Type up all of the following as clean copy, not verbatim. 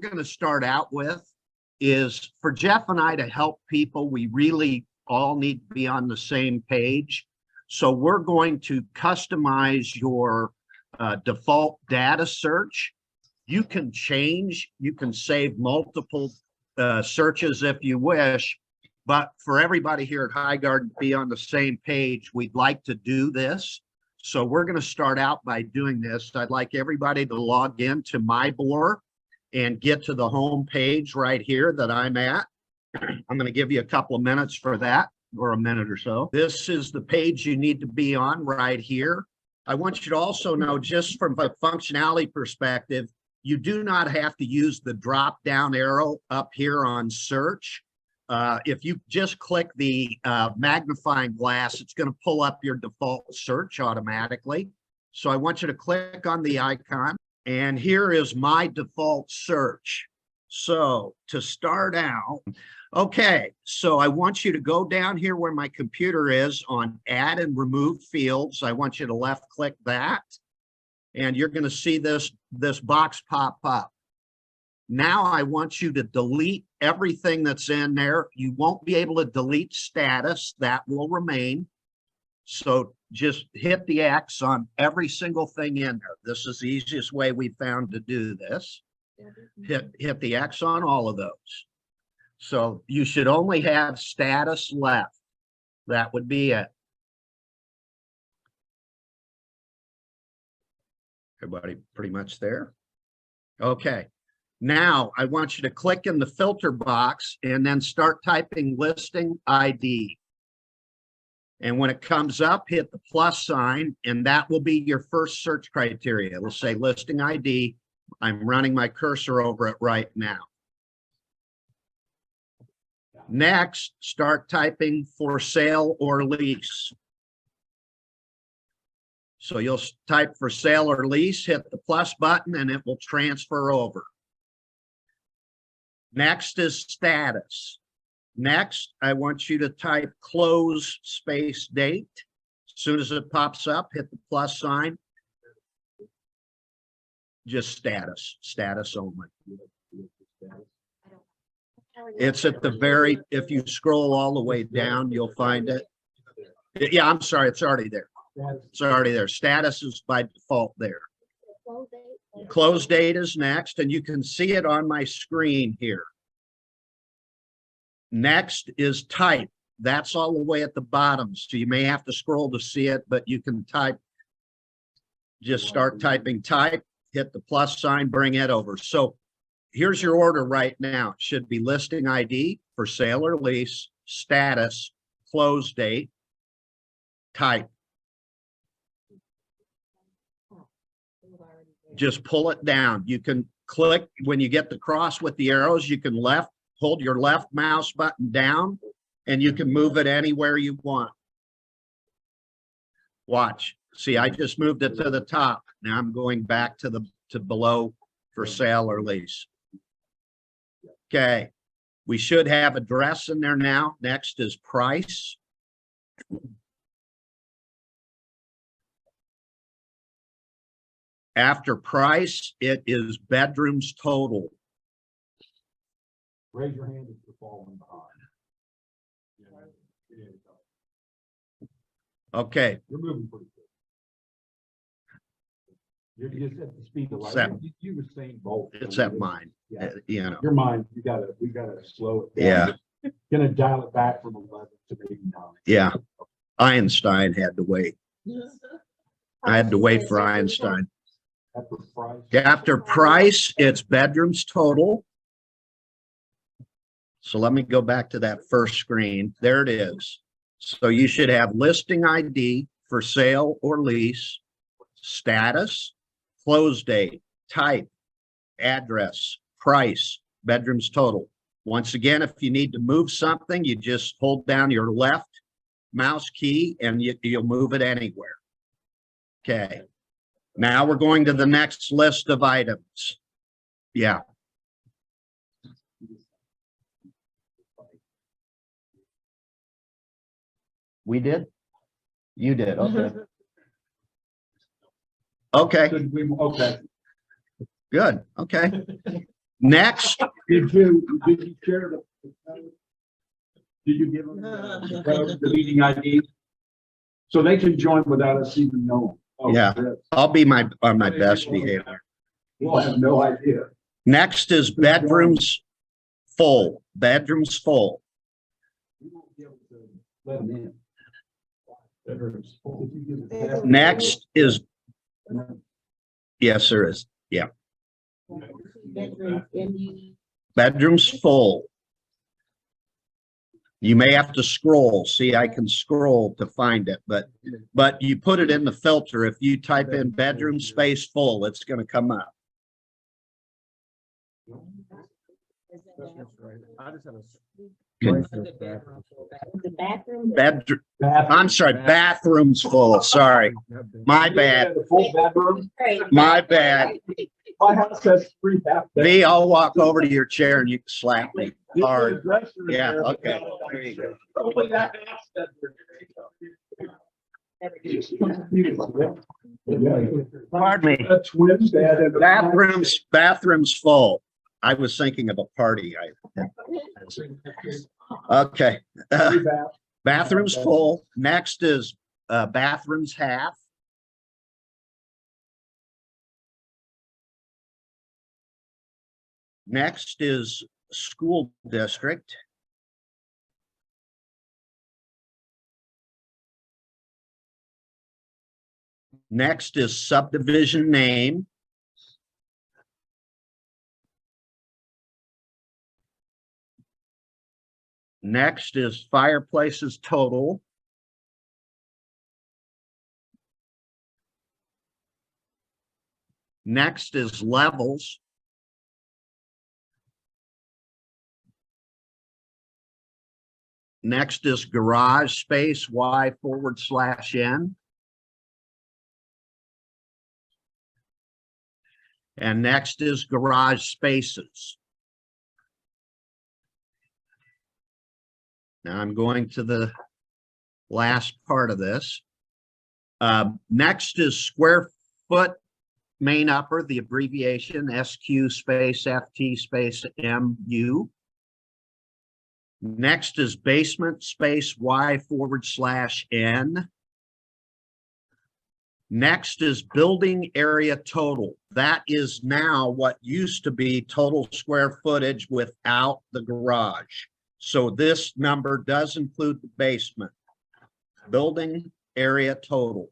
going to start out with is for Jeff and I to help people, we really all need to be on the same page. So we're going to customize your default data search. You can change, you can save multiple searches if you wish, but for everybody here at High Garden to be on the same page, we'd like to do this. So we're going to start out by doing this. I'd like everybody to log in to my board and get to the home page right here that I'm at. I'm going to give you a couple of minutes for that, or a minute or so. This is the page you need to be on right here. I want you to also know, just from a functionality perspective, you do not have to use the drop down arrow up here on search. If you just click the magnifying glass, it's going to pull up your default search automatically. So I want you to click on the icon, and here is my default search. So to start out, okay, so I want you to go down here where my computer is on add and remove fields. I want you to left click that, and you're going to see this box pop up. Now I want you to delete everything that's in there. You won't be able to delete status. That will remain. So just hit the X on every single thing in there. This is the easiest way we found to do this. Hit the X on all of those. So you should only have status left. That would be it. Everybody pretty much there? Okay. Now I want you to click in the filter box and then start typing listing ID. And when it comes up, hit the plus sign, and that will be your first search criteria. It'll say listing ID. I'm running my cursor over it right now. Next, start typing for sale or lease. So you'll type for sale or lease, hit the plus button, and it will transfer over. Next is status. Next, I want you to type close space date. As soon as it pops up, hit the plus sign. Just status only. It's at the very, if you scroll all the way down, you'll find it. Yeah, I'm sorry, it's already there. It's already there. Status is by default there. Close date is next, and you can see it on my screen here. Next is type. That's all the way at the bottom, so you may have to scroll to see it, but you can type. Just start typing type, hit the plus sign, bring it over. So here's your order right now. It should be listing ID, for sale or lease, status, close date, type. Just pull it down. You can click when you get the cross with the arrows. You can hold your left mouse button down, and you can move it anywhere you want. Watch. See, I just moved it to the top. Now I'm going back to below for sale or lease. Okay. We should have address in there now. Next is price. After price, it is bedrooms total. Raise your hand if you're falling behind. Okay. You're moving pretty quick. You're just at the speed of light. You were saying both. It's at mine. Yeah. You know. Your mind, we gotta slow it down. Yeah. Gonna dial it back from 11 to maybe 9. Yeah. Einstein had to wait. I had to wait for Einstein. After price, it's bedrooms total. So let me go back to that first screen. There it is. So you should have listing ID, for sale or lease, status, close date, type, address, price, bedrooms total. Once again, if you need to move something, you just hold down your left mouse key and you'll move it anywhere. Okay. Now we're going to the next list of items. Yeah. We did? You did, okay. Okay. Okay. Good, okay. Next, Did you share did you give them the meeting ID? So they can join without us even knowing. Oh, Yeah. yes. I'll be on my best behavior. We'll have no idea. Next is bedrooms full. Bedrooms full. We won't be able to let them in. Bedrooms full. Next is, yes, there is. Yeah. Bedrooms full. You may have to scroll. See, I can scroll to find it, but you put it in the filter. If you type in bedroom space full, it's going to come up. Bedroom. I'm sorry, bathrooms full. Sorry, my bad. Full bedroom. My bad. My house has 3 half. V, I'll walk over to your chair and you can slap me hard. Yeah, okay. There you go. Hopefully that Pardon me. A twin bed and Bathrooms full. I was thinking of a party. Okay. Bathrooms full. Next is bathrooms half. Next is school district. Next is subdivision name. Next is fireplaces total. Next is levels. Next is garage space Y/N. And next is garage spaces. Now I'm going to the last part of this. Next is square foot main upper, the abbreviation SQ space FT space MU. Next is basement space Y/N. Next is building area total. That is now what used to be total square footage without the garage. So this number does include the basement. Building area total.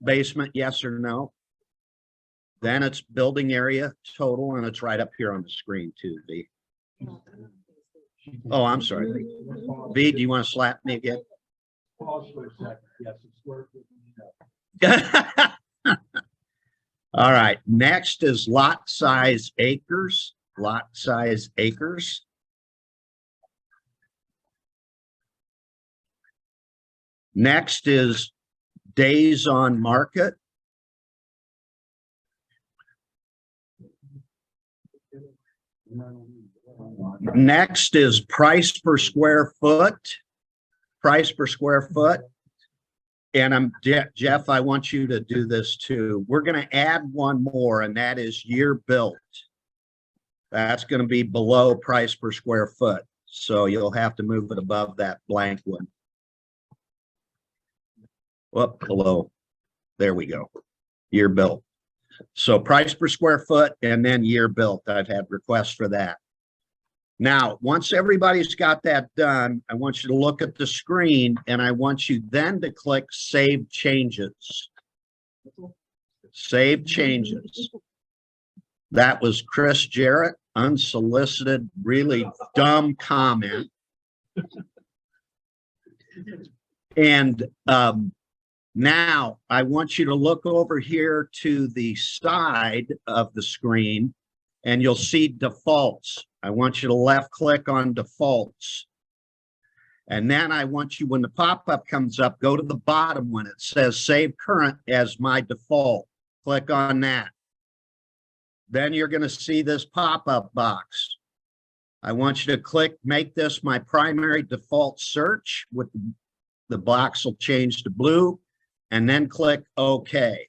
Basement, yes or no? Then it's building area total, and it's right up here on the screen too, V. Oh, I'm sorry. V, do you want to slap me again? Pause for a second. Yes, it's worth it. All right. Next is lot size acres. Lot size acres. Next is days on market. Next is price per square foot. Price per square foot. And Jeff, I want you to do this too. We're going to add one more, and that is year built. That's going to be below price per square foot. So you'll have to move it above that blank one. Up below. There we go. Year built. So price per square foot and then year built. I've had requests for that. Now, once everybody's got that done, I want you to look at the screen, and I want you then to click Save Changes. Save Changes. That was Chris Jarrett, unsolicited, really dumb comment. And now I want you to look over here to the side of the screen, and you'll see defaults. I want you to left click on defaults. And then I want you, when the pop-up comes up, go to the bottom when it says save current as my default. Click on that. Then you're going to see this pop-up box. I want you to click, make this my primary default search. With the box will change to blue, and then click OK.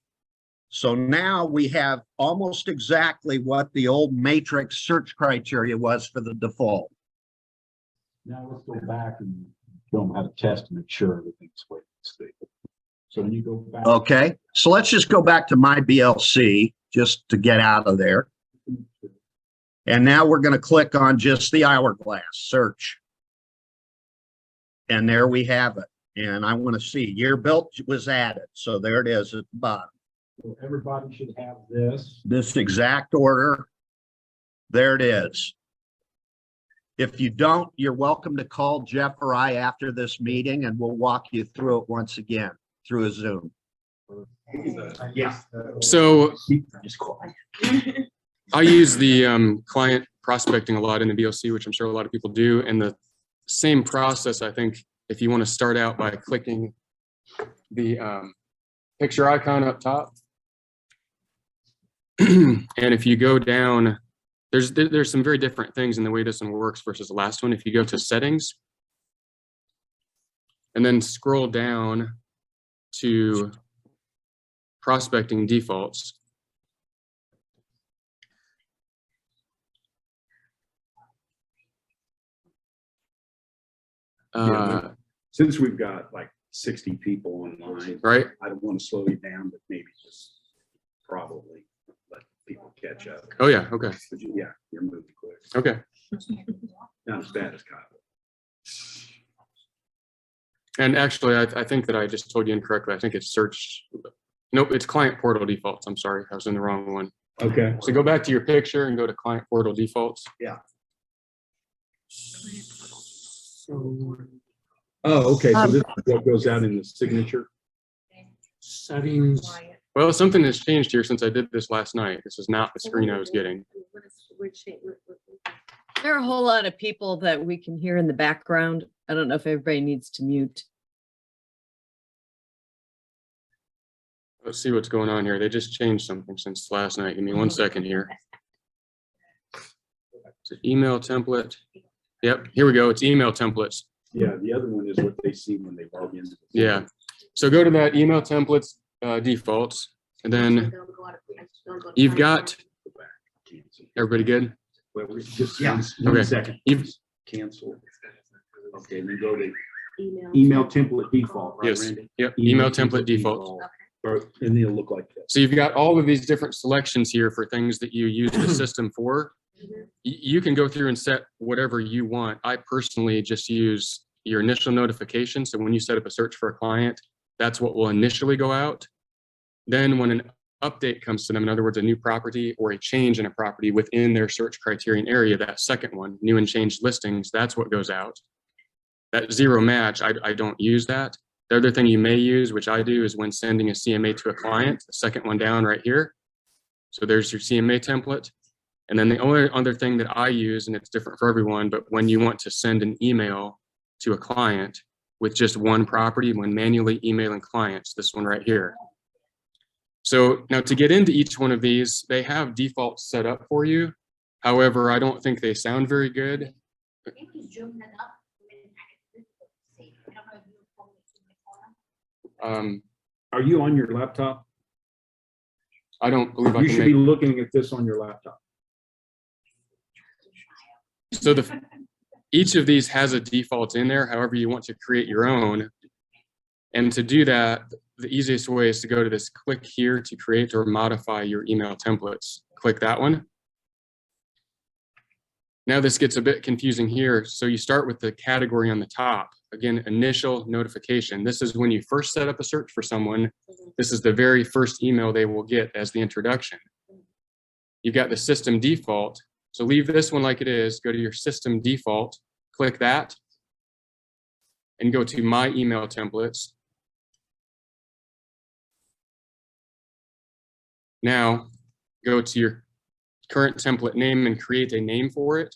So now we have almost exactly what the old matrix search criteria was for the default. Now let's go back and show them how to test and make sure everything's the way it's supposed to be. So when you go back. Okay, so let's just go back to my BLC just to get out of there. And now we're going to click on just the hourglass search. And there we have it. And I want to see year built was added. So there it is at the bottom. So everybody should have this. This exact order. There it is. If you don't, you're welcome to call Jeff or I after this meeting and we'll walk you through it once again through a Zoom. Yeah. So I use the client prospecting a lot in the BLC, which I'm sure a lot of people do. And the same process, I think, if you want to start out by clicking the picture icon up top. And if you go down, there's some very different things in the way this one works versus the last one. If you go to settings and then scroll down to prospecting defaults. Since we've got like 60 people online, Right. I don't want to slow you down, but maybe just probably let people catch up. Oh yeah. Okay. But yeah, you're moving quick. Okay. Not as bad as Kyle. And actually, I think that I just told you incorrectly. I think it's search. Nope, it's client portal defaults. I'm sorry, I was in the wrong one. Okay. So go back to your picture and go to client portal defaults. Yeah. Oh, okay. So this is what goes out in the signature. Settings. Well, something has changed here since I did this last night. This is not the screen I was getting. There are a whole lot of people that we can hear in the background. I don't know if everybody needs to mute. Let's see what's going on here. They just changed something since last night. Give me 1 second here. It's an email template. Yep, here we go. It's email templates. Yeah, the other one is what they see when they log in. Yeah. So go to that email templates defaults, and then you've got, everybody good? Well, we just, Yeah. one Okay. second. You've, Cancel. Okay, then go to email template default, right, yes, Randy? yep, email template default. And it'll look like this. So you've got all of these different selections here for things that you use the system for. You can go through and set whatever you want. I personally just use your initial notification. So when you set up a search for a client, that's what will initially go out. Then when an update comes to them, in other words, a new property or a change in a property within their search criterion area, that second one, new and changed listings, that's what goes out. That zero match, I don't use that. The other thing you may use, which I do, is when sending a CMA to a client, the second one down right here. So there's your CMA template. And then the only other thing that I use, and it's different for everyone, but when you want to send an email to a client with just one property, when manually emailing clients, this one right here. So now to get into each one of these, they have defaults set up for you. However, I don't think they sound very good. Are you on your laptop? I don't believe I You can should be make, looking at this on your laptop. so each of these has a default in there. However, you want to create your own. And to do that, the easiest way is to go to this click here to create or modify your email templates. Click that one. Now this gets a bit confusing here. So you start with the category on the top. Again, initial notification. This is when you first set up a search for someone. This is the very first email they will get as the introduction. You've got the system default. So leave this one like it is. Go to your system default, click that, and go to my email templates. Now go to your current template name and create a name for it.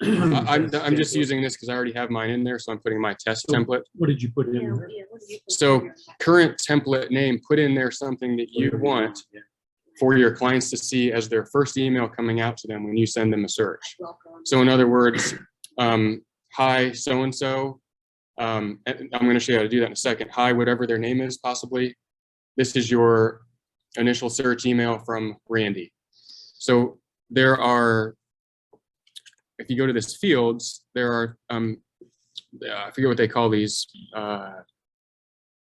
I'm just using this because I already have mine in there, so I'm putting my test template. What did you put in? So current template name, put in there something that you want. for your clients to see as their first email coming out to them when you send them a search. So in other words, hi, so-and-so, and I'm going to show you how to do that in a second. Hi, whatever their name is, possibly. This is your initial search email from Randy. So there are, if you go to this fields, there are, I forget what they call these.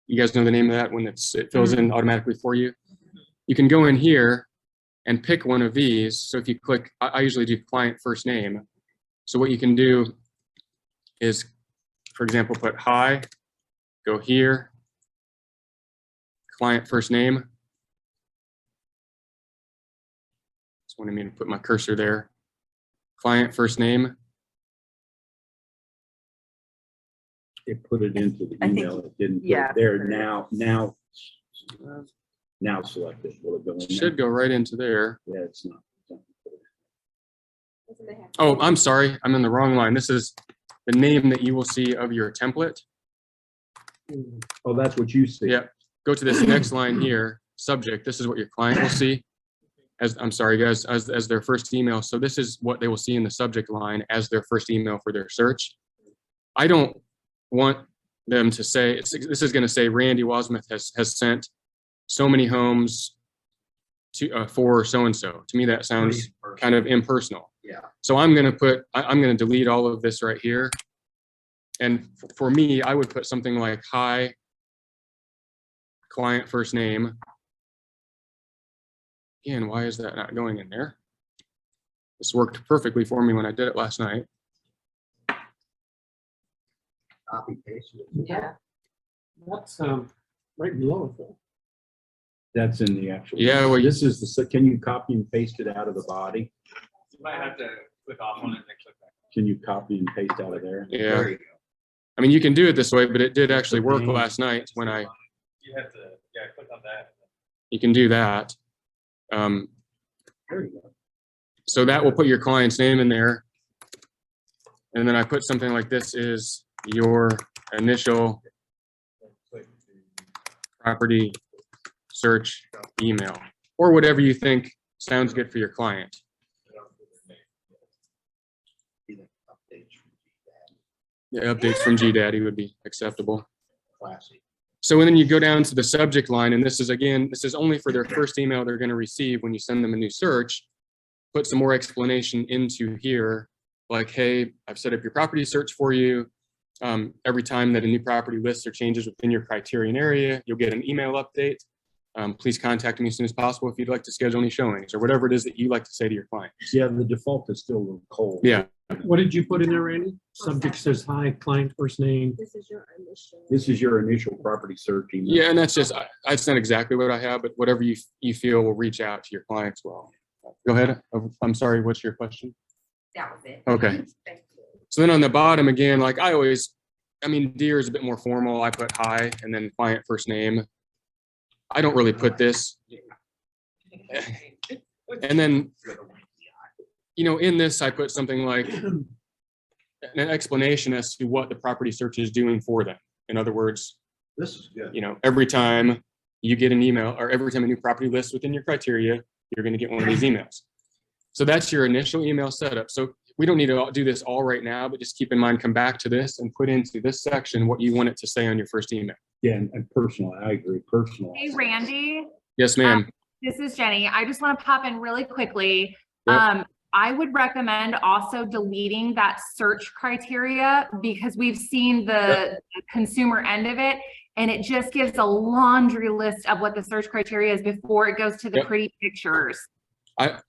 You guys know the name of that when it fills in automatically for you. You can go in here and pick one of these. So if you click, I usually do client first name. So what you can do is, for example, put hi, go here, client first name. Just wanted me to put my cursor there. Client first name. It put it into the I think- email. It didn't put yeah. it there. Now select it. Will it go in there? Should go right into there. Yeah, it's not. Oh, I'm sorry. I'm in the wrong line. This is the name that you will see of your template. Oh, that's what you see. Yeah. Go to this next line here, subject. This is what your client will see. As I'm sorry, guys, as their first email. So this is what they will see in the subject line as their first email for their search. I don't want them to say, this is going to say Randy Wasmuth has sent so many homes to for so-and-so. To me, that sounds kind of impersonal. Yeah. So I'm going to delete all of this right here. And for me, I would put something like, hi, client first name. Again, why is that not going in there? This worked perfectly for me when I did it last night. Copy paste. Yeah. That's right below it though. That's in the actual. Yeah, well, This is the, can you copy and paste it out of the body? You might have to click off on it and then click back. Can you copy and paste out of there? Yeah. There you go. I mean, you can do it this way, but it did actually work last night when You have to, yeah, click on that. you can do that. There you go. So that will put your client's name in there. And then I put something like, this is your initial property search email, or whatever you think sounds good for your client. Yeah, updates from GDaddy would be acceptable. Classy. So then you go down to the subject line, and this is, again, this is only for their first email they're going to receive when you send them a new search. Put some more explanation into here, like, hey, I've set up your property search for you. Every time that a new property lists or changes within your criterion area, you'll get an email update. Please contact me as soon as possible if you'd like to schedule any showings, or whatever it is that you like to say to your client. Yeah, the default is still a little cold. Yeah. What did you put in there, Randy? Subject says hi, client first name. This is your initial. This is your initial property search email. Yeah, and that's just, it's not exactly what I have, but whatever you feel will reach out to your clients well. Go ahead. I'm sorry, what's your question? That was it. Okay. Thank you. So then on the bottom, again, like I mean, Deer is a bit more formal. I put hi and then client first name. I don't really put this. And then, you know, in this, I put something like an explanation as to what the property search is doing for them. In other words, This is good. you know, every time you get an email, or every time a new property lists within your criteria, you're going to get one of these emails. So that's your initial email setup. So we don't need to do this all right now, but just keep in mind, come back to this and put into this section what you want it to say on your first email. Yeah, and personal, I agree, personal. Hey, Randy, Yes, ma'am. this is Jenny. I just want to pop in really quickly. Yep. I would recommend also deleting that search criteria, because we've seen the consumer end of it, and it just gives a laundry list of what the search criteria is before it goes to the Yep. pretty pictures.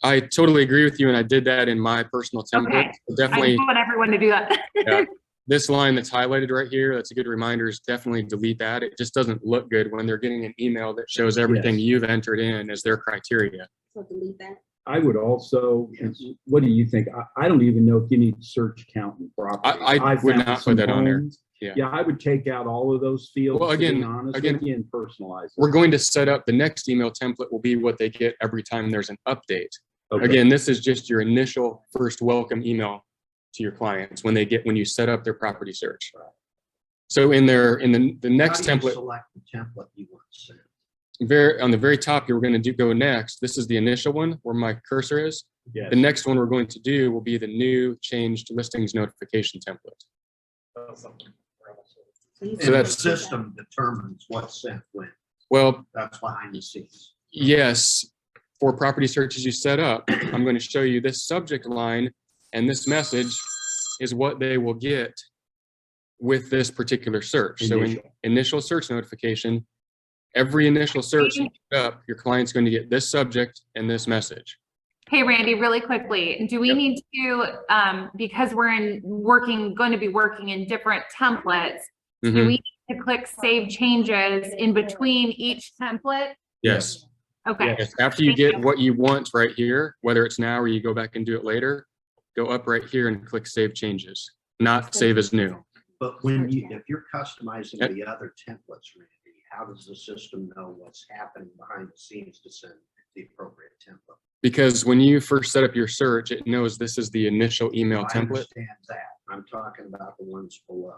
I totally agree with you, and I did that in my personal template. Okay. I Definitely, just want everyone to do that. yeah. This line that's highlighted right here, that's a good reminder, is definitely delete that. It just doesn't look good when they're getting an email that shows everything Yes. you've entered in as their criteria. So delete that. I would also, what do you think? I don't even know if you need search count and property. I would found not some put that on there. homes. Yeah. Yeah, I would take out all of those fields. Well, to be again- honest again, with you, and personalize it. We're going to set up, the next email template will be what they get every time there's an update. Okay. Again, this is just your initial first welcome email to your clients when you set up their property search. So in the next How do you template, select the template you want to send? on the very top, you're going to go next. This is the initial one where my cursor is. Yes. The next one we're going to do will be the new changed listings notification template. So And the that's- system determines what's sent when. Well, That's behind the scenes. yes, for property searches you set up, I'm going to show you this subject line, and this message is what they will get with this particular search. So in initial search notification, every initial search you set up, your client's going to get this subject and this message. Hey, Randy, really quickly, do we need to, because we're going to be working in different templates, do Mhm. we need to click save changes in between each template? Yes. Okay. Yes. After you Thank get you. what you want right here, whether it's now or you go back and do it later, go up right here and click save changes, not save as new. But if you're customizing the other templates, Randy, how does the system know what's happening behind the scenes to send the appropriate template? Because when you first set up your search, it knows this is the initial email I template. understand that. I'm talking about the ones below.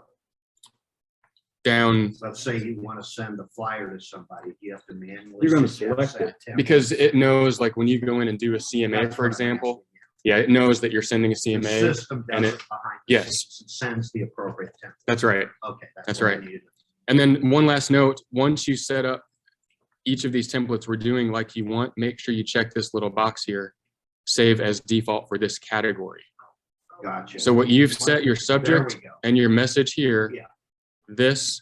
Down, Let's say you want to send a flyer to somebody, you have to manually. You're gonna suggest select that template. because it knows, like when you go in and do a CMA, That's for what I'm example, asking yeah, it knows that you're sending a you. The CMA. system and does it- it behind. yes. scenes. It sends the appropriate template. That's right. Okay. That's what I right. needed. And then one last note, once you set up each of these templates we're doing like you want, make sure you check this little box here, save as default for this category. Gotcha. So what you've set your There subject we go. and your message here, Yeah. this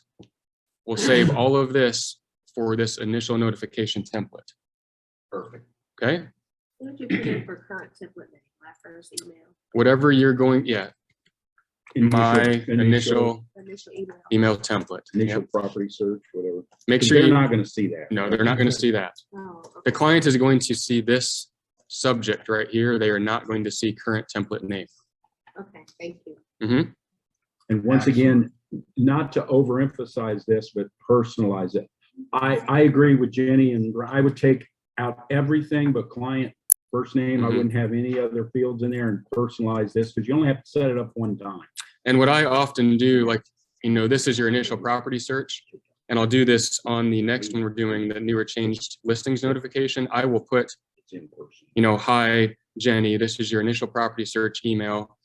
will save all of this for this initial notification template. Perfect. Okay? What did you put in for current template name, my first email, Whatever you're going, yeah, my initial initial email? email template. Initial Yep. property search, whatever. Make sure They're you, not gonna see that. no, they're not going to see that. Oh, The okay. client is going to see this subject right here. They are not going to see current template name. Okay, thank you. Mhm. And once again, not to overemphasize this, but personalize it. I agree with Jenny, and I would take out everything but client first name. I Mhm. wouldn't have any other fields in there and personalize this because you only have to set it up one time. And what I often do, like, this is your initial property search, and I'll do this on the next one we're doing, the newer changed listings notification. I will put, It's in person. hi, Jenny, this is your initial property search email.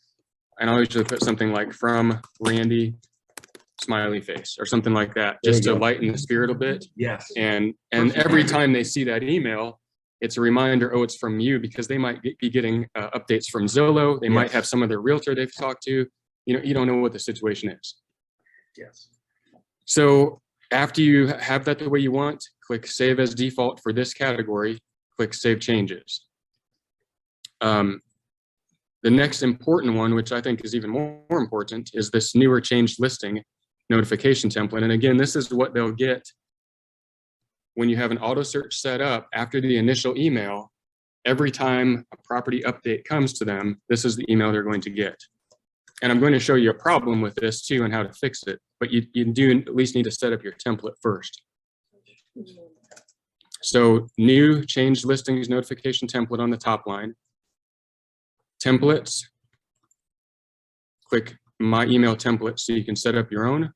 And I'll usually put something like from Randy, smiley face, or something like that, There just you to go. lighten the spirit a bit. Yes. And every time they see that email, it's a reminder, oh, it's from you, because they might be getting updates from Zillow. They might Yes. have some other realtor they've talked to. You don't know what the situation is. Yes. So after you have that the way you want, click save as default for this category, click save changes. The next important one, which I think is even more important, is this newer changed listing notification template. And again, this is what they'll get when you have an auto search set up after the initial email. Every time a property update comes to them, this is the email they're going to get. And I'm going to show you a problem with this too and how to fix it, but you do at least need to set up your template first. So new changed listings notification template on the top line. Templates. Click my email template so you can set up your own.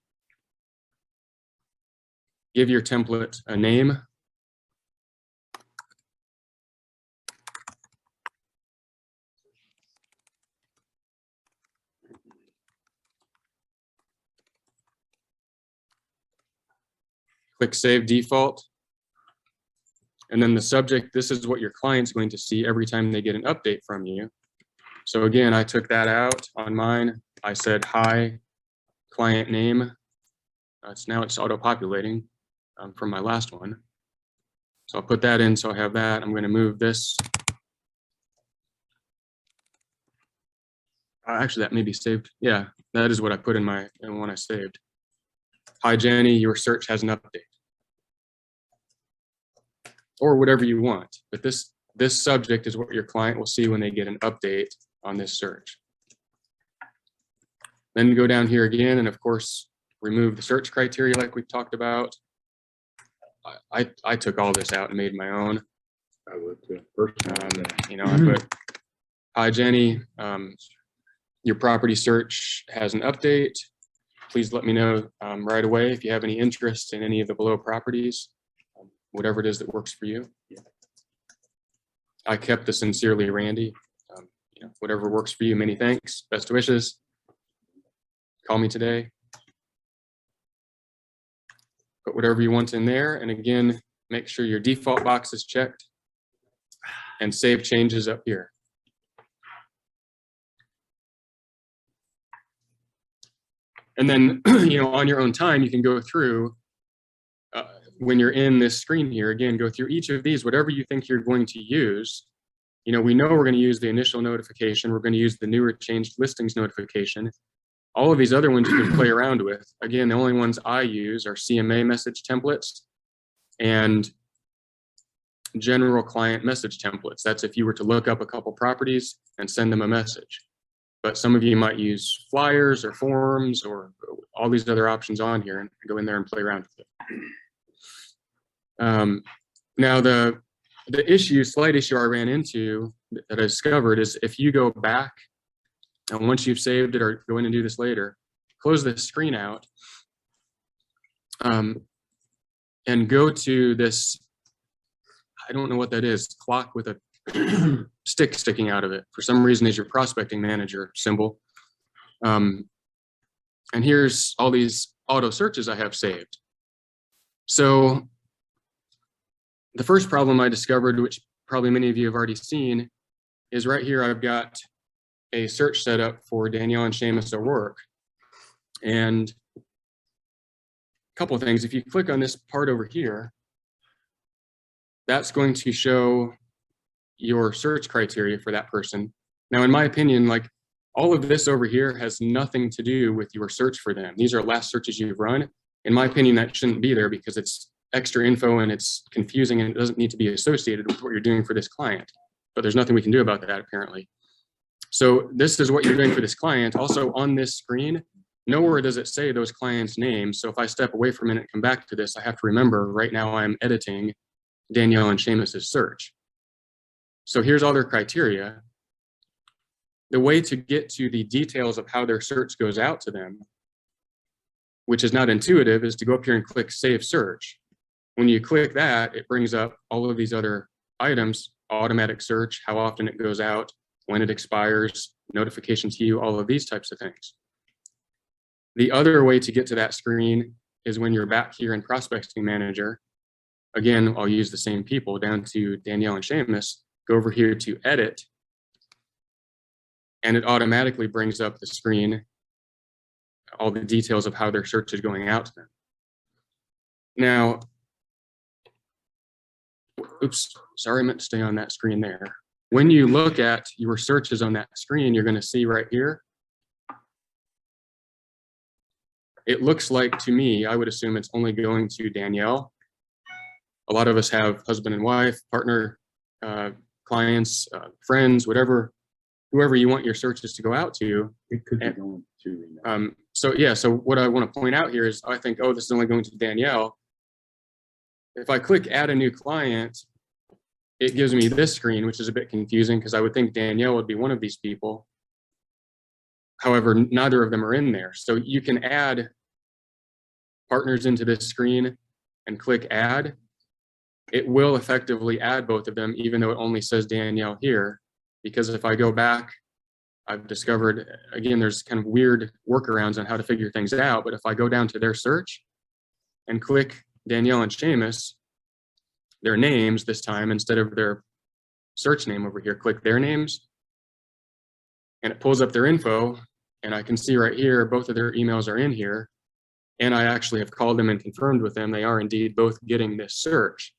Give your template a name. Click save default. And then the subject, this is what your client's going to see every time they get an update from you. So again, I took that out on mine. I said, hi, client name. Now it's auto-populating from my last one. So I'll put that in, so I have that. I'm going to move this. Actually, that may be saved. Yeah, that is what I put in one I saved. Hi, Jenny, your search has an update. Or whatever you want. But this subject is what your client will see when they get an update on this search. Then go down here again, and of course, remove the search criteria like we talked about. I took all this out and made my own. I would too. Personalize that. I put, hi, Jenny, your property search has an update. Please let me know right away if you have any interest in any of the below properties. whatever it is that works for you. I kept the sincerely Randy. Whatever works for you. Many thanks. Best wishes. Call me today. Put whatever you want in there. And again, make sure your default box is checked and save changes up here. And then, on your own time, you can go through when you're in this screen here, again, go through each of these, whatever you think you're going to use. We know we're going to use the initial notification. We're going to use the newer changed listings notification. All of these other ones you can play around with. Again, the only ones I use are CMA message templates and general client message templates. That's if you were to look up a couple properties and send them a message. But some of you might use flyers or forms or all these other options on here, and go in there and play around with it. Now, the slight issue I ran into that I discovered is if you go back, and once you've saved it, or go in and do this later, close this screen out and go to this, I don't know what that is, clock with a stick sticking out of it. For some reason, is your prospecting manager symbol. And here's all these auto searches I have saved. So the first problem I discovered, which probably many of you have already seen, is right here. I've got a search set up for Danielle and Seamus O'Rourke. And a couple of things. If you click on this part over here, that's going to show your search criteria for that person. Now, in my opinion, like all of this over here has nothing to do with your search for them. These are last searches you've run. In my opinion, that shouldn't be there because it's extra info and it's confusing and it doesn't need to be associated with what you're doing for this client. But there's nothing we can do about that, apparently. So this is what you're doing for this client. Also on this screen, nowhere does it say those clients' names. So if I step away for a minute and come back to this, I have to remember right now I'm editing Danielle and Seamus's search. So here's all their criteria. The way to get to the details of how their search goes out to them, which is not intuitive, is to go up here and click Save Search. When you click that, it brings up all of these other items, automatic search, how often it goes out, when it expires, notification to you, all of these types of things. The other way to get to that screen is when you're back here in Prospecting Manager. Again, I'll use the same people down to Danielle and Seamus, go over here to Edit, and it automatically brings up the screen, all the details of how their search is going out to them. Now, oops, sorry, I meant to stay on that screen there. When you look at your searches on that screen, you're going to see right here, it looks like to me, I would assume it's only going to Danielle. A lot of us have husband and wife, partner, clients, friends, whoever you want your searches to go out to. It could be going to. So what I want to point out here is I think, oh, this is only going to Danielle. If I click add a new client, it gives me this screen, which is a bit confusing because I would think Danielle would be one of these people. However, neither of them are in there. So you can add partners into this screen and click add. It will effectively add both of them, even though it only says Danielle here. Because if I go back, I've discovered, again, there's kind of weird workarounds on how to figure things out. But if I go down to their search and click Danielle and Seamus, their names this time, instead of their search name over here, click their names, and it pulls up their info. And I can see right here, both of their emails are in here. And I actually have called them and confirmed with them. They are indeed both getting this search.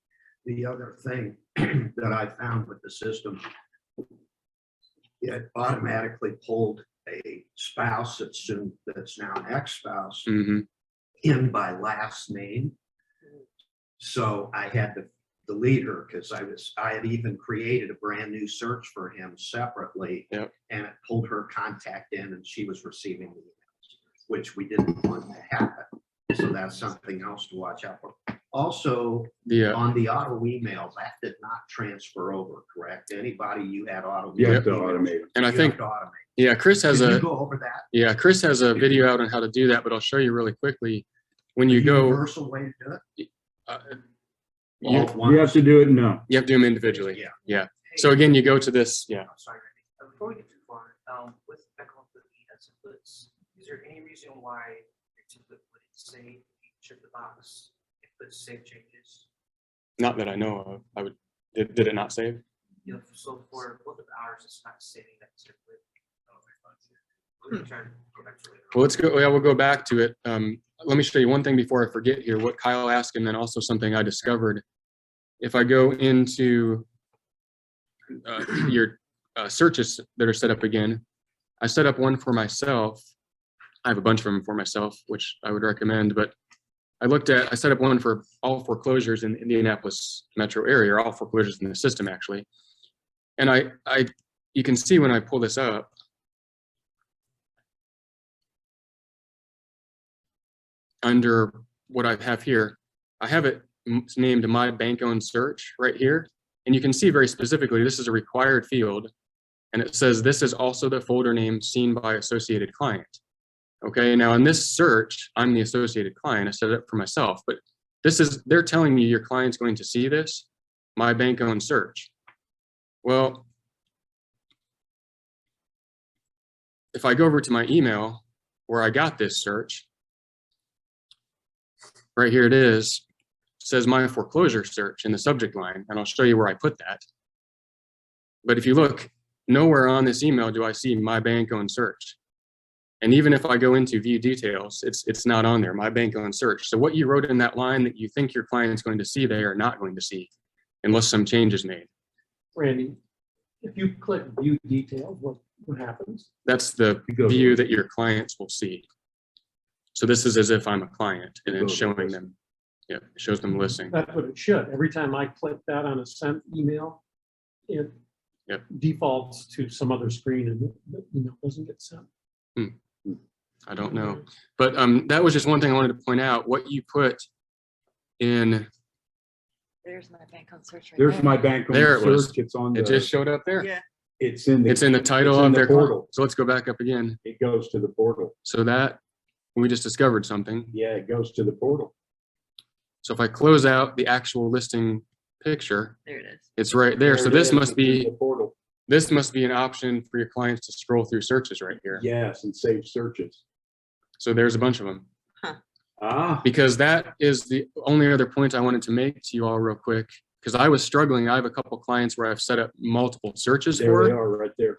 The other thing that I found with the system, it automatically pulled a spouse that's now an ex-spouse in by last name. So I had to delete her because I had even created a brand new search for him separately. Yep. And it pulled her contact in and she was receiving the emails, which we didn't want to happen. So that's something else to watch out for. Also, on the auto email, that did not transfer over, correct? Anybody you had auto You have to email, automate it. And I you think, have to automate. yeah, Chris has Did you a, go over that? yeah, Chris has a video out on how to do that, but I'll show you really quickly. When you go, Universal way to do it? You, You have to do it, no. you have to do them individually. Yeah. Yeah. So again, you go to this, yeah. I'm sorry, Randy. Before we get too far, with back on the templates, is there any reason why your template would say if you check the box, it puts save changes? Not that I know of. I would, did it not save? You know, so for both of ours, it's not saving that template. We're trying to go back to it. Well, let's go, yeah, we'll go back to it. Let me show you one thing before I forget here, what Kyle asked, and then also something I discovered. If I go into your searches that are set up again, I set up one for myself. I have a bunch of them for myself, which I would recommend, but I set up one for all foreclosures in the Indianapolis metro area, or all foreclosures in the system actually. And you can see when I pull this up, under what I have here, I have it named my bank owned search right here. And you can see very specifically, this is a required field. And it says, this is also the folder name seen by associated client. Okay, now in this search, I'm the associated client. I set it up for myself, but they're telling me your client's going to see this, my bank owned search. Well, if I go over to my email where I got this search, right here it is, it says my foreclosure search in the subject line, and I'll show you where I put that. But if you look, nowhere on this email do I see my bank owned search. And even if I go into view details, it's not on there, my bank owned search. So what you wrote in that line that you think your client's going to see, they are not going to see unless some change is made. Randy, if you click view details, what happens? That's the It goes view away. that your clients will see. So this is as if I'm a client and it's Goes showing away. them, yeah, it shows them listing. That's what it should. Every time I click that on a sent email, it Yep. defaults to some other screen and the email doesn't get sent. I don't know. But that was just one thing I wanted to point out. What you put in, There's my bank on search right There's there. my bank owned There it was. search. It's on it just the, showed up there. Yeah. it's in It's in the title it's in of the their portal. portal. So let's go back up again. It goes to the portal. So that, we just discovered something. Yeah, it goes to the portal. So if I close out the actual listing picture, There it is. it's right there. So it this is. must It's in be, the portal. this must be an option for your clients to scroll through searches right here. Yes, and save searches. So there's a bunch of them. Ah, Because that is the only other point I wanted to make to you all real quick. Because I was struggling. I have a couple clients where I've set up multiple searches there they for. are right there.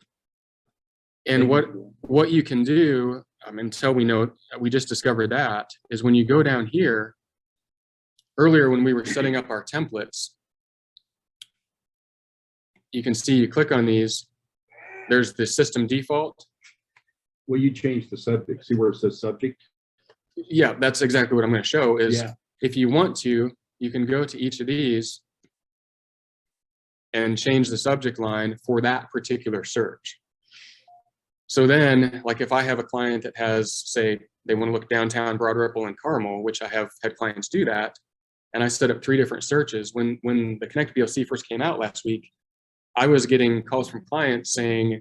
And what you can do, until we just discovered that, is when you go down here, earlier when we were setting up our templates, you can see, you click on these, there's the system default. Well, you change the subject. See where it says subject? Yeah, that's exactly what I'm going to show is Yeah. if you want to, you can go to each of these and change the subject line for that particular search. So then, like if I have a client that has, say, they want to look downtown Broad Ripple and Carmel, which I have had clients do that, and I set up 3 different searches. When the connectBLC first came out last week, I was getting calls from clients saying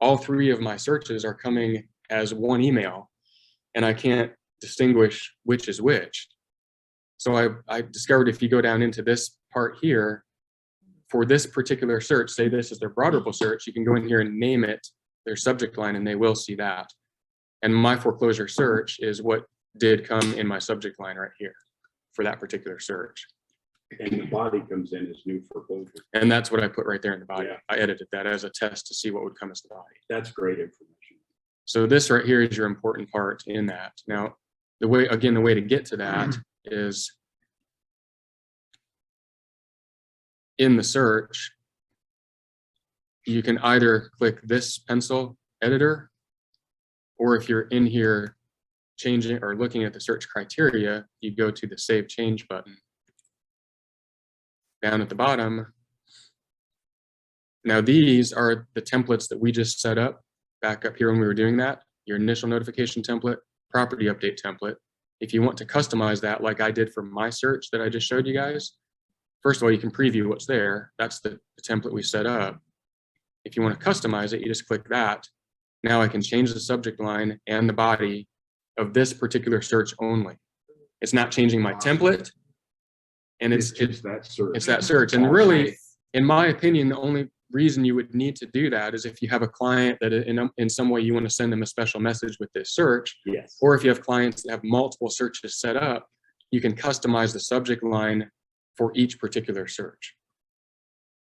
all 3 of my searches are coming as one email, and I can't distinguish which is which. So I discovered if you go down into this part here, for this particular search, say this is their Broad Ripple search, you can go in here and name it their subject line and they will see that. And my foreclosure search is what did come in my subject line right here for that particular search. And the body comes in as new foreclosure. And that's what I put right there in the body. Yeah. I edited that as a test to see what would come as the body. That's great information. So this right here is your important part in that. Now, the way to get to that is in the search, you can either click this pencil editor, or if you're in here changing or looking at the search criteria, you go to the Save Change button. Down at the bottom. Now these are the templates that we just set up back up here when we were doing that. Your initial notification template, property update template. If you want to customize that like I did for my search that I just showed you guys, first of all, you can preview what's there. That's the template we set up. If you want to customize it, you just click that. Now I can change the subject line and the body of this particular search only. It's not changing my template. And it's just that search. it's that search. And really, in my opinion, the only reason you would need to do that is if you have a client that in some way you want to send them a special message with this search, Yes. or if you have clients that have multiple searches set up, you can customize the subject line for each particular search.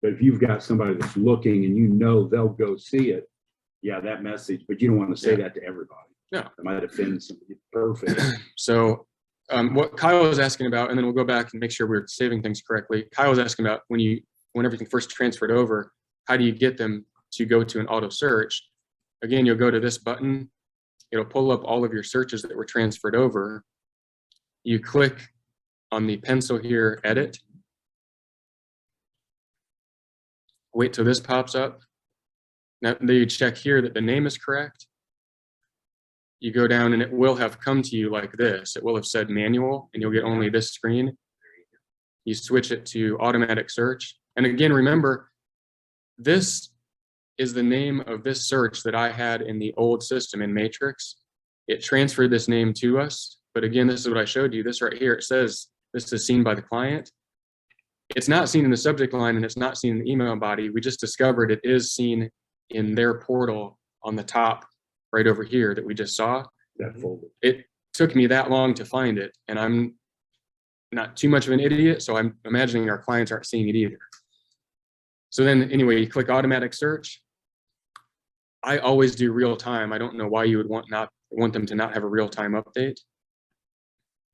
But if you've got somebody that's looking and you know they'll go see it, yeah, that message, but you don't want to say that to everybody. No. It might offend somebody. Perfect. So what Kyle was asking about, and then we'll go back and make sure we're saving things correctly. Kyle was asking about when everything first transferred over, how do you get them to go to an auto search? Again, you'll go to this button. It'll pull up all of your searches that were transferred over. You click on the pencil here, edit. Wait till this pops up. Now you check here that the name is correct. You go down and it will have come to you like this. It will have said manual and you'll get only this screen. You switch it to automatic search. And again, remember, this is the name of this search that I had in the old system in Matrix. It transferred this name to us. But again, this is what I showed you. This right here, it says this is seen by the client. It's not seen in the subject line and it's not seen in the email body. We just discovered it is seen in their portal on the top right over here that we just saw. That folder. It took me that long to find it, and I'm not too much of an idiot, so I'm imagining our clients aren't seeing it either. So then anyway, you click automatic search. I always do real time. I don't know why you would want them to not have a real time update.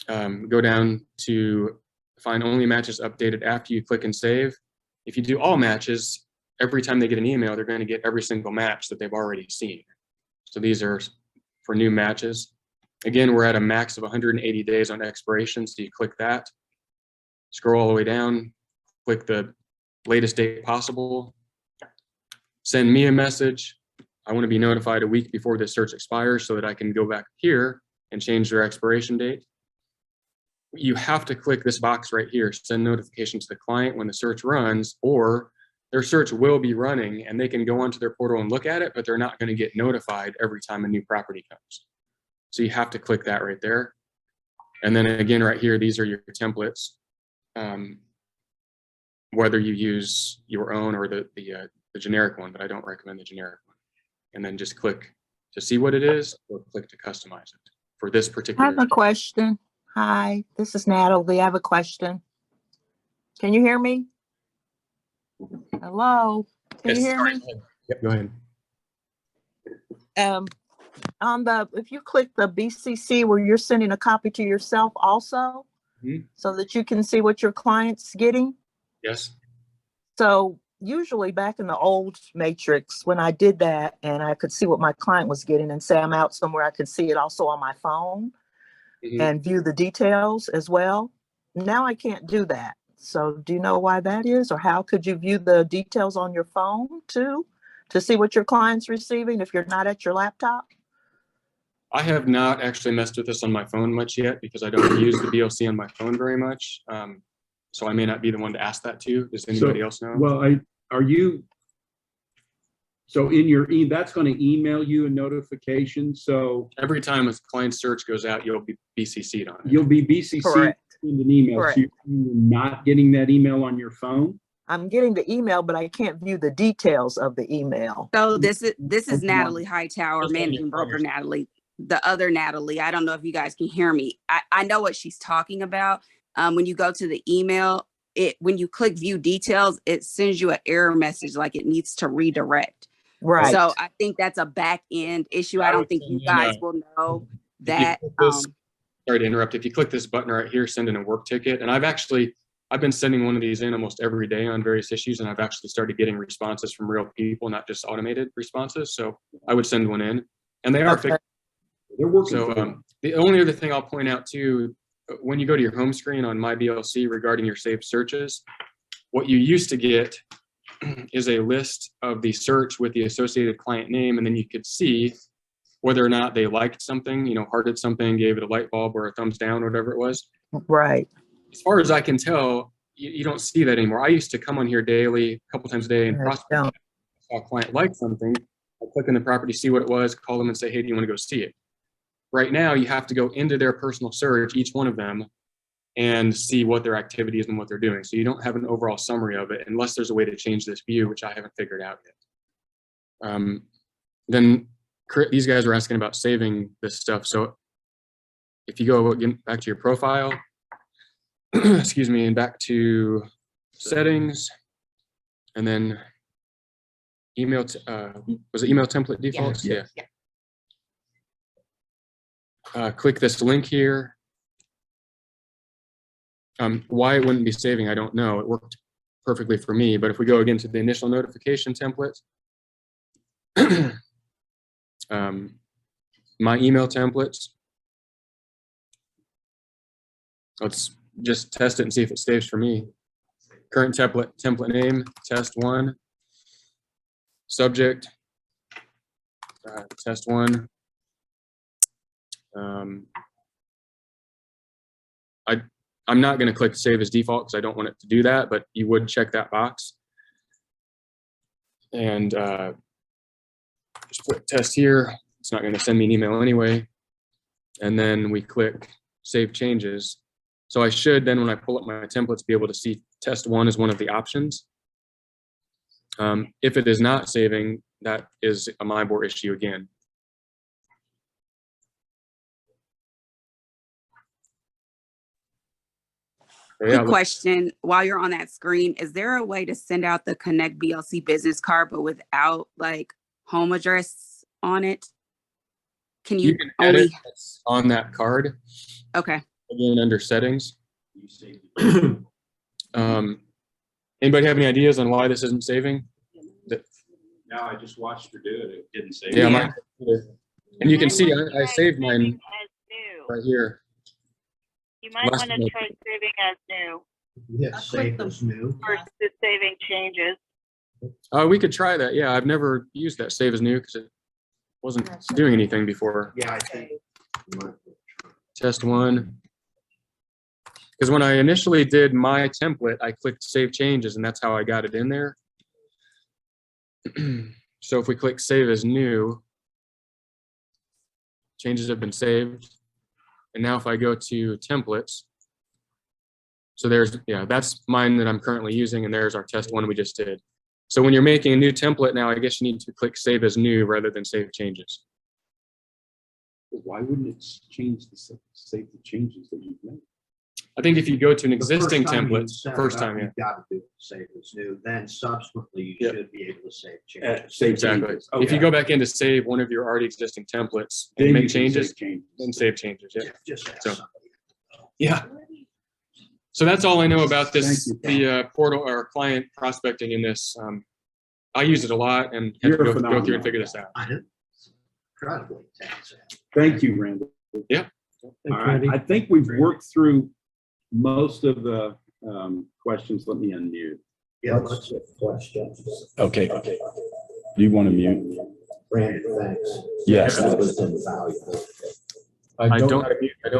Go down to find only matches updated after you click and save. If you do all matches, every time they get an email, they're going to get every single match that they've already seen. So these are for new matches. Again, we're at a max of 180 days on expiration. So you click that, scroll all the way down, click the latest date possible, send me a message. I want to be notified a week before this search expires so that I can go back here and change their expiration date. You have to click this box right here, send notification to the client when the search runs, or their search will be running and they can go onto their portal and look at it, but they're not going to get notified every time a new property comes. So you have to click that right there. And then again, right here, these are your templates. Whether you use your own or the generic one, but I don't recommend the generic one. And then just click to see what it is or click to customize it for this I particular. have a question. Hi, this is Natalie. I have a question. Can you hear me? Hello? Can you hear me? Yep, go ahead. If you click the BCC where you're sending a copy to yourself also, so that you can see what your client's getting. Yes. So usually back in the old Matrix, when I did that and I could see what my client was getting and say I'm out somewhere, I could see it also on my phone and view the details as well. Now I can't do that. So do you know why that is? Or how could you view the details on your phone too, to see what your client's receiving if you're not at your laptop? I have not actually messed with this on my phone much yet because I don't use the BLC on my phone very much. So I may not be the one to ask that to. Does anybody else know? Well, are you, so in your, that's going to email you a notification. So Every time a client search goes out, you'll be BCC'd on it. you'll be BCC'd Correct. in an email. Correct. So you're not getting that email on your phone? I'm getting the email, but I can't view the details of the email. So this is Okay. Natalie Hightower, Just on your managing broker phone. Natalie, the other Natalie. I don't know if you guys can hear me. I know what she's talking about. When you go to the email, when you click view details, it sends you an error message like it needs to redirect. Right. So I think that's a back end issue. I don't think you guys will know that. Sorry to interrupt. If you click this button right here, send in a work ticket. And I've been sending one of these in almost every day on various issues, and I've actually started getting responses from real people, not just automated responses. So I would send one in, and they are Okay. fixed. They're working. So the only other thing I'll point out too, when you go to your home screen on My BLC regarding your saved searches, what you used to get is a list of the search with the associated client name, and then you could see whether or not they liked something, hearted something, gave it a light bulb or a thumbs down, whatever it was. Right. As far as I can tell, you don't see that anymore. I used to come on here daily, a couple times a day, and I prospect. don't. Saw a client like something, I click on the property, see what it was, call them and say, hey, do you want to go see it? Right now, you have to go into their personal search, each one of them, and see what their activity is and what they're doing. So you don't have an overall summary of it unless there's a way to change this view, which I haven't figured out yet. Then these guys were asking about saving this stuff. So if you go again back to your profile, excuse me, and back to settings, and then email, was it email template defaults? Yeah. Click this link here. Why it wouldn't be saving, I don't know. It worked perfectly for me, but if we go again to the initial notification template, my email templates, let's just test it and see if it saves for me. Current template name, test1, subject, test1. I'm not going to click save as default because I don't want it to do that, but you would check that box. And just click test here. It's not going to send me an email anyway. And then we click save changes. So I should then, when I pull up my templates, be able to see test1 as one of the options. If it is not saving, that is a MyBoard issue again. Quick question, while you're on that screen, is there a way to send out the connectBLC business card, but without like home address on it? Can you edit only on that card? Okay. Again, under settings. Anybody have any ideas on why this isn't saving? No, I just watched her do it. It didn't say. Yeah, mine. And you can see I saved mine right here. You might want to try saving as new Yeah, save as new. versus saving changes. We could try that. Yeah, I've never used that save as new because it wasn't doing anything before. Yeah, I think. Test1. Because when I initially did my template, I clicked save changes and that's how I got it in there. So if we click save as new, changes have been saved. And now if I go to templates, so there's, yeah, that's mine that I'm currently using, and there's our test1 we just did. So when you're making a new template now, I guess you need to click save as new rather than save changes. Why wouldn't it change save the changes that you've made? I think if you go to an existing The first time you template, set it first up, time, yeah. You've got to do save as new, then subsequently you should be able to save changes. Save Exactly. changes. If you go back in to save one of your already existing templates Then and you make can changes, save changes. then save changes. Yeah. Just ask So- somebody. Yeah. So that's all I know about this, Thank the portal or client prospecting in this. I use it a lot and have to You're go through phenomenal. and figure this out. I know. Incredibly taxing. Thank you, Randall. Yeah. All right, I think we've worked through most of the questions. Let me unmute. Yeah, let's get questions. Okay. Do you want to mute? Randy, thanks. Yes. That was invaluable. I don't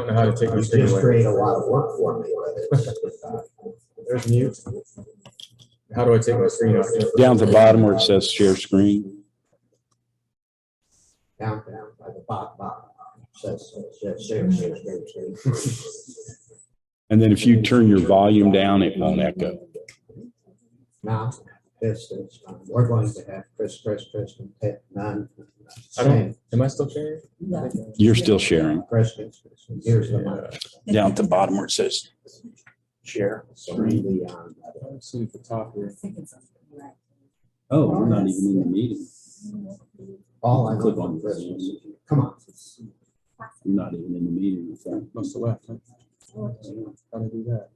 know how to take my You screen just away. create a lot of work for me. There's mute. How do I take my screen off? Down at the bottom where it says share screen. Down by the bottom. Says share. And then if you turn your volume down, it won't echo. Now, this is, we're going to have Chris, and Ted, none. Am I still sharing? You're still sharing. Chris, here's the mic. Down at the bottom where it says Share. Screen beyond that. See at the top here. oh, we're not even in the meeting. All I Click click on on Chris. this. Come on. I'm not even in the meeting with that. Must have left. Huh? How to do that?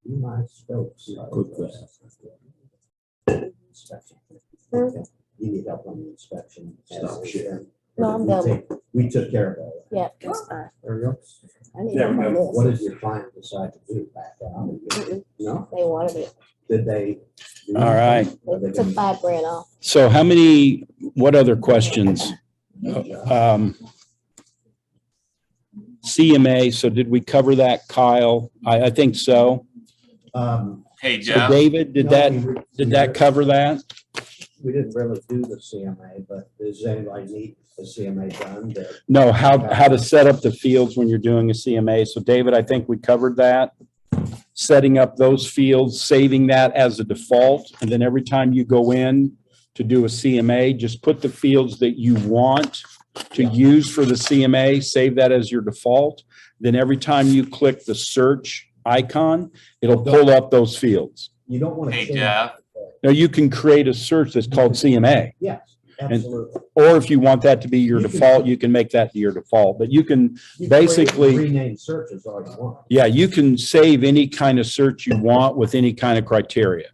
You might still. Click that. Inspection. Okay. You need help on the inspection. Stop sharing. No, I'm done. We took care of all that. Yeah, that's fine. There we go. I need help on What this. did your client decide to do back out? No, They wanted it. did they? do All right. anything? Are They they took gonna- $5,000 off. So what other questions? CMA, so did we cover that, Kyle? I think so. Um, Hey, So Jeff. David, did that cover that? we didn't really do the CMA, but does anybody need a CMA done? No, how to set up the fields when you're doing a CMA. So David, I think we covered that. Setting up those fields, saving that as a default, and then every time you go in to do a CMA, just put the fields that you want to use for the CMA, save that as your default. Then every time you click the search icon, it'll pull up those fields. You don't want to. Hey, Jeff. Now you can create a search that's called CMA. Yes, absolutely. Or if you want that to be your You can- default, you can make that your default, but you can You can basically, rename searches all you want. yeah, you can save any kind of search you want with any kind of criteria.